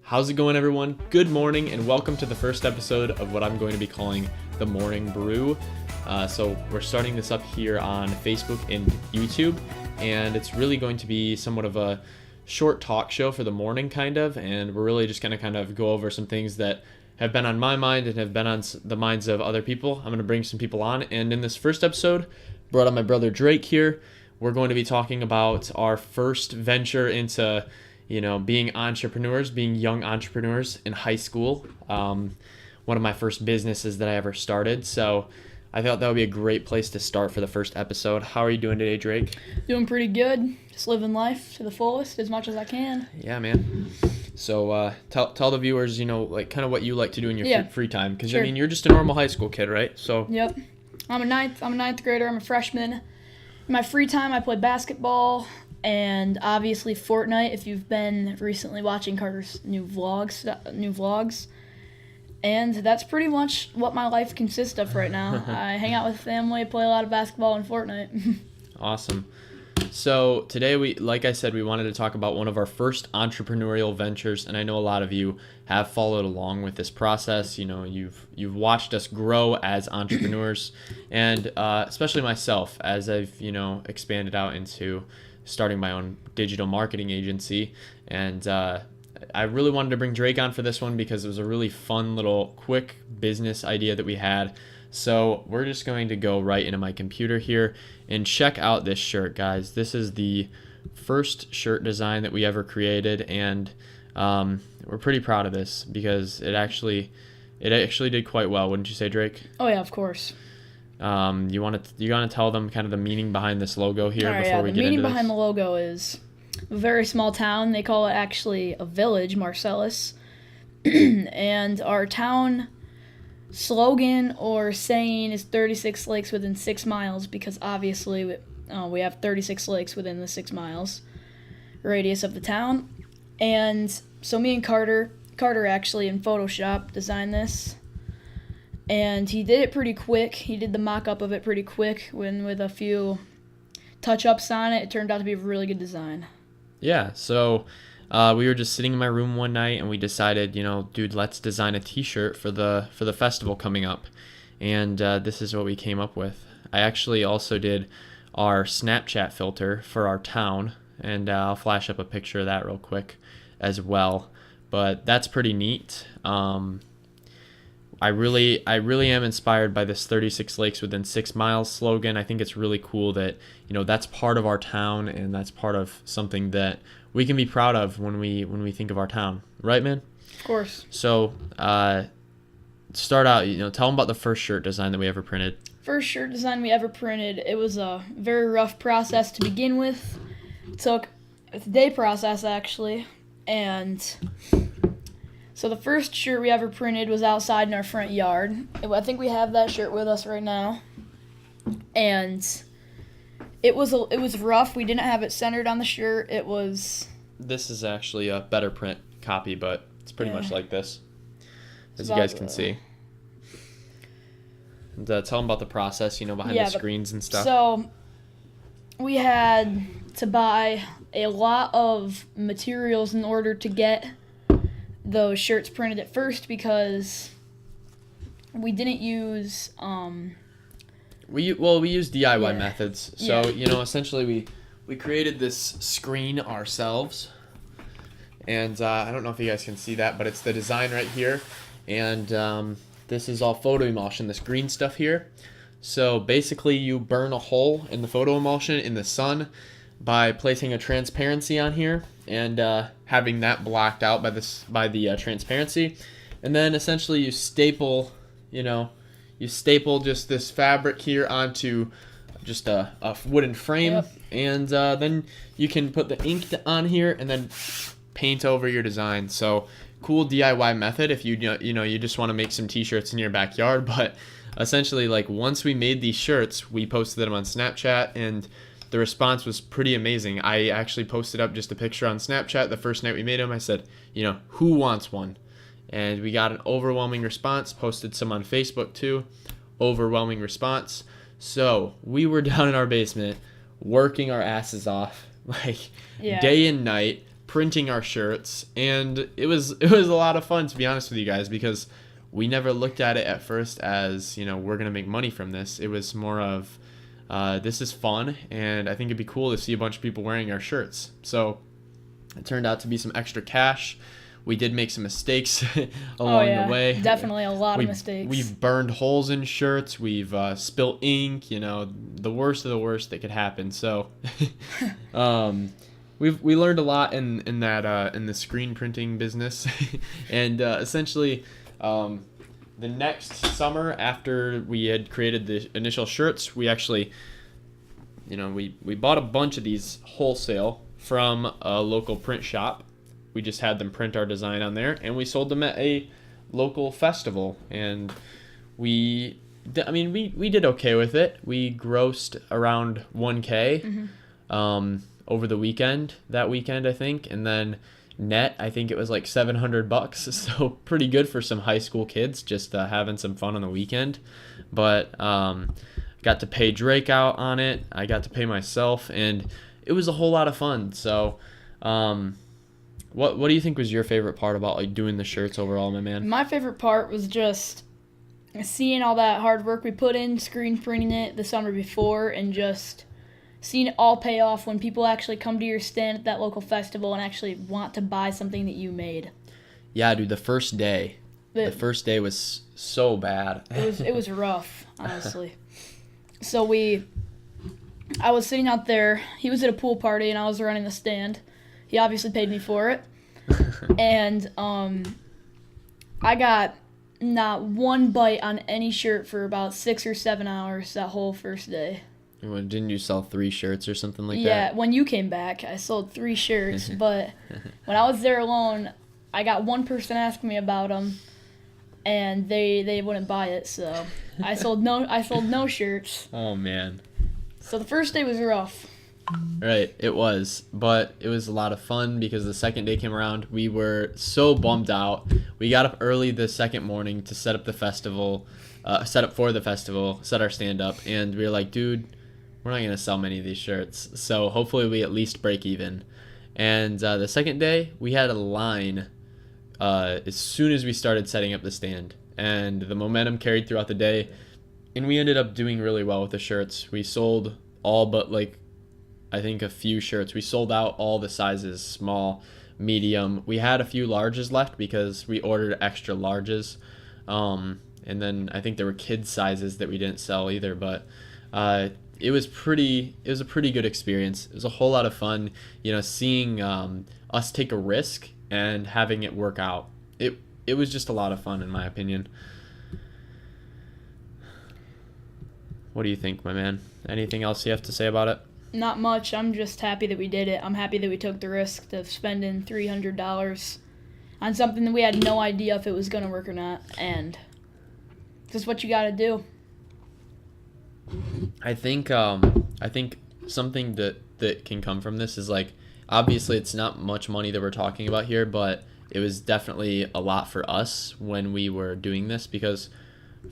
How's it going, everyone? Good morning, and welcome to the first episode of what I'm going to be calling the Morning Brew. So we're starting this up here on Facebook and YouTube, and it's really going to be somewhat of a short talk show for the morning, and we're really just going to kind of go over some things that have been on my mind and have been on the minds of other people. I'm going to bring some people on, and in this first episode, brought on my brother Drake here. We're going to be talking about our first venture into being entrepreneurs, being young entrepreneurs in high school. One of my first businesses that I ever started. So I thought that would be a great place to start for the first episode. How are you doing today, Drake? Doing pretty good. Just living life to the fullest as much as I can. Yeah, man. So tell the viewers, kind of what you like to do in your free time. Because, sure. You're just a normal high school kid, right? So. Yep. I'm a ninth grader. I'm a freshman. In my free time, I play basketball. And obviously Fortnite, if you've been recently watching Carter's new vlogs. And that's pretty much what my life consists of right now. I hang out with family, play a lot of basketball and Fortnite. Awesome. So today, like I said, we wanted to talk about one of our first entrepreneurial ventures, and I know a lot of you have followed along with this process. You've watched us grow as entrepreneurs, and especially myself as I've expanded out into starting my own digital marketing agency. And I really wanted to bring Drake on for this one because it was a really fun little quick business idea that we had. So we're just going to go right into my computer here and check out this shirt, guys. This is the first shirt design that we ever created, and we're pretty proud of this because it actually did quite well, wouldn't you say, Drake? Oh yeah, of course. You want to tell them kind of the meaning behind this logo here before we get into this? The meaning behind the logo is a very small town. They call it actually a village, Marcellus. And our town slogan or saying is 36 lakes within 6 miles because obviously we have 36 lakes within the 6 miles radius of the town. And so me and Carter actually in Photoshop designed this. And he did it pretty quick. He did the mock-up of it pretty quick with a few touch-ups on it. It turned out to be a really good design. Yeah, so we were just sitting in my room one night and we decided, dude, let's design a t-shirt for the festival coming up. And this is what we came up with. I actually also did our Snapchat filter for our town, and I'll flash up a picture of that real quick as well. But that's pretty neat. I really am inspired by this 36 lakes within 6 miles slogan. I think it's really cool that, that's part of our town, and that's part of something that we can be proud of when we think of our town. Right, man? Of course. So, start out, tell them about the first shirt design that we ever printed. First shirt design we ever printed, it was a very rough process to begin with. It took a day process, actually, and so the first shirt we ever printed was outside in our front yard. I think we have that shirt with us right now. And it was rough. We didn't have it centered on the shirt. This is actually a better print copy, but it's pretty much like this, as you guys can see. And tell them about the process, behind the screens and stuff. So we had to buy a lot of materials in order to get those shirts printed at first because we didn't use we used DIY methods. So essentially we created this screen ourselves, and I don't know if you guys can see that, but it's the design right here, and this is all photo emulsion, this green stuff here. So basically you burn a hole in the photo emulsion in the sun by placing a transparency on here and having that blocked out by the transparency, and then essentially you staple just this fabric here onto just a wooden frame, and then you can put the ink on here and then paint over your design. So cool DIY method if you just want to make some t-shirts in your backyard. But essentially, like, once we made these shirts, we posted them on Snapchat, and the response was pretty amazing. I actually posted up just a picture on Snapchat the first night we made them. I said, who wants one? And we got an overwhelming response. Posted some on Facebook too. Overwhelming response. So we were down in our basement working our asses off, day and night, printing our shirts, and it was a lot of fun, to be honest with you guys, because we never looked at it at first as, we're gonna make money from this. It was more of this is fun, and I think it'd be cool to see a bunch of people wearing our shirts. So it turned out to be some extra cash. We did make some mistakes along the way. Definitely a lot of mistakes. We've burned holes in shirts. We've spilt ink. The worst of the worst that could happen. So we learned a lot in the screen printing business, and essentially the next summer after we had created the initial shirts, we actually we bought a bunch of these wholesale from a local print shop. We just had them print our design on there, and we sold them at a local festival, and we did okay with it. We grossed around $1K over the weekend, I think, and then net, I think it was like $700, so pretty good for some high school kids just having some fun on the weekend. But got to pay Drake out on it. I got to pay myself, and it was a whole lot of fun. So what do you think was your favorite part about like doing the shirts overall, my man? My favorite part was just seeing all that hard work we put in, screen printing it the summer before, and just seeing it all pay off when people actually come to your stand at that local festival and actually want to buy something that you made. Yeah, dude, the first day was so bad. It was rough, honestly. So I was sitting out there. He was at a pool party, and I was running the stand. He obviously paid me for it. And I got not one bite on any shirt for about 6 or 7 hours that whole first day. Didn't you sell 3 shirts or something like that? Yeah, when you came back, I sold 3 shirts. But when I was there alone, I got one person asking me about them, and they wouldn't buy it. So I sold no shirts. Oh man. So the first day was rough. Right, it was, but it was a lot of fun because the second day came around. We were so bummed out. We got up early the second morning to set up for the festival, set our stand up, and we were like, dude, we're not gonna sell many of these shirts, so hopefully we at least break even. And the second day, we had a line as soon as we started setting up the stand, and the momentum carried throughout the day, and we ended up doing really well with the shirts. We sold all but I think a few shirts. We sold out all the sizes, small, medium. We had a few larges left because we ordered extra larges. And then I think there were kids sizes that we didn't sell either, but it was a pretty good experience. It was a whole lot of fun, seeing us take a risk and having it work out. It was just a lot of fun in my opinion. What do you think, my man? Anything else you have to say about it? Not much. I'm just happy that we did it. I'm happy that we took the risk of spending $300 on something that we had no idea if it was going to work or not. And just what you got to do. I think something that can come from this is obviously it's not much money that we're talking about here, but it was definitely a lot for us when we were doing this because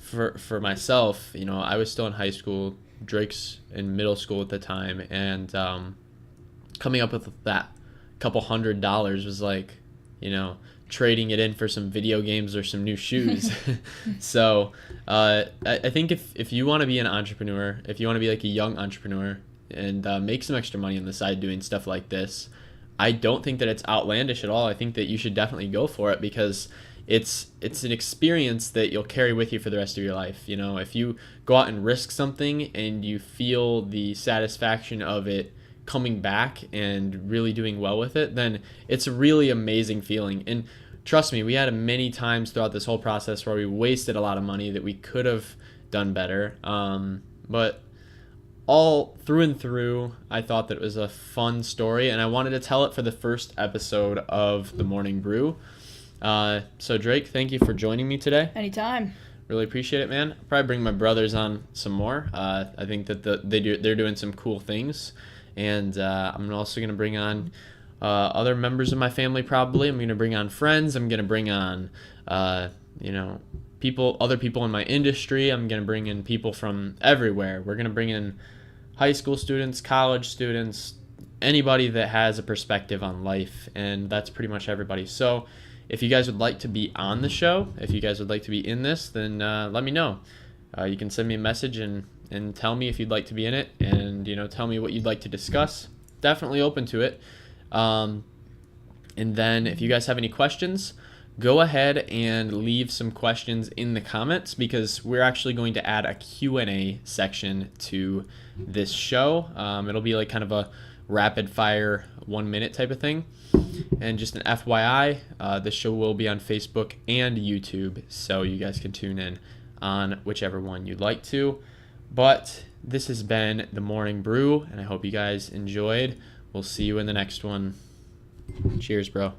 for myself, I was still in high school. Drake's in middle school at the time, and coming up with that couple $100 was trading it in for some video games or some new shoes. So I think if you want to be an entrepreneur, if you want to be a young entrepreneur and make some extra money on the side doing stuff like this, I don't think that it's outlandish at all. I think that you should definitely go for it because it's an experience that you'll carry with you for the rest of your life. If you go out and risk something and you feel the satisfaction of it coming back and really doing well with it, then it's a really amazing feeling. And trust me, we had many times throughout this whole process where we wasted a lot of money that we could have done better. But all through and through, I thought that it was a fun story, and I wanted to tell it for the first episode of The Morning Brew. So Drake, thank you for joining me today. Anytime. Really appreciate it, man. I'll probably bring my brothers on some more. I think that they're doing some cool things, and I'm also gonna bring on other members of my family. Probably, I'm gonna bring on friends. I'm gonna bring on other people in my industry. I'm gonna bring in people from everywhere. We're gonna bring in high school students, college students, anybody that has a perspective on life, and that's pretty much everybody. So if you guys would like to be on the show, if you guys would like to be in this, then let me know. You can send me a message and tell me if you'd like to be in it, and tell me what you'd like to discuss. Definitely open to it. And then if you guys have any questions, go ahead and leave some questions in the comments, because we're actually going to add a Q&A section to this show. It'll be like kind of a rapid fire 1 minute type of thing. And just an FYI, this show will be on Facebook and YouTube, so you guys can tune in on whichever one you'd like to. But this has been the Morning Brew, and I hope you guys enjoyed. We'll see you in the next one. Cheers, bro.